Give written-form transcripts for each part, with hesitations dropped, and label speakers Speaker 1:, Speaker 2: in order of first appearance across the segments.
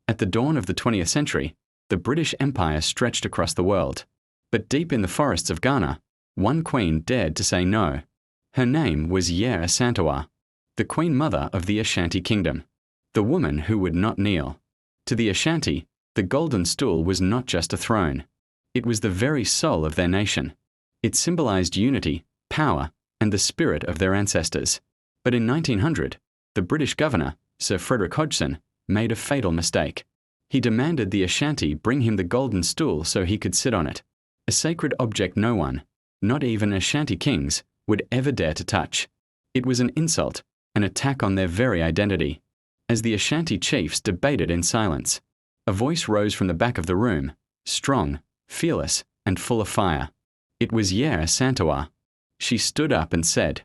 Speaker 1: At the dawn of the 20th century, the British Empire stretched across the world. But deep in the forests of Ghana, one queen dared to say no. Her name was Yaa Asantewaa, the Queen Mother of the Ashanti Kingdom, the woman who would not kneel. To the Ashanti, the Golden Stool was not just a throne. It was the very soul of their nation. It symbolized unity, power, and the spirit of their ancestors. But in 1900, the British governor, Sir Frederick Hodgson, made a fatal mistake. He demanded the Ashanti bring him the Golden Stool so he could sit on it, a sacred object no one, not even Ashanti kings, would ever dare to touch. It was an insult, an attack on their very identity. As the Ashanti chiefs debated in silence, a voice rose from the back of the room, strong, fearless, and full of fire. It was Yaa Asantewaa. She stood up and said,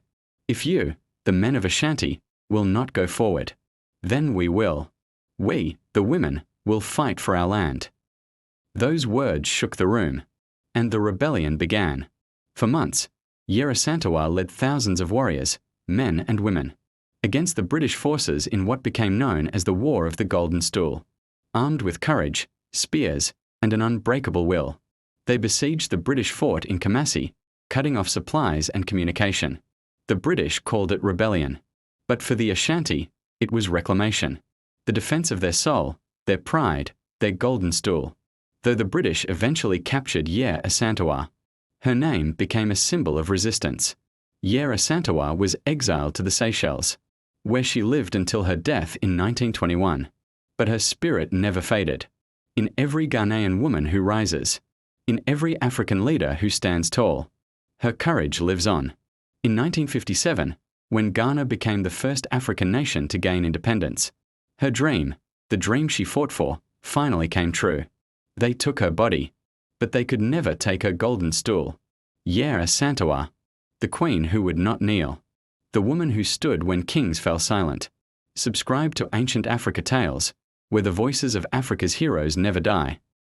Speaker 1: "If you, the men of Ashanti, will not go forward, then we will. We, the women, will fight for our land." Those words shook the room, and the rebellion began. For months, Yaa Asantewaa led thousands of warriors, men and women, against the British forces in what became known as the War of the Golden Stool. Armed with courage, spears, and an unbreakable will, they besieged the British fort in Kumasi, cutting off supplies and communication. The British called it rebellion, but for the Ashanti, it was reclamation, the defense of their soul, their pride, their Golden Stool. Though the British eventually captured Yaa Asantewaa, her name became a symbol of resistance. Yaa Asantewaa was exiled to the Seychelles, where she lived until her death in 1921. But her spirit never faded. In every Ghanaian woman who rises, in every African leader who stands tall, her courage lives on. In 1957, when Ghana became the first African nation to gain independence, her dream, the dream she fought for, finally came true. They took her body, but they could never take her Golden Stool. Yaa Asantewaa, the queen who would not kneel, the woman who stood when kings fell silent. Subscribe to Ancient Africa Tales, where the voices of Africa's heroes never die.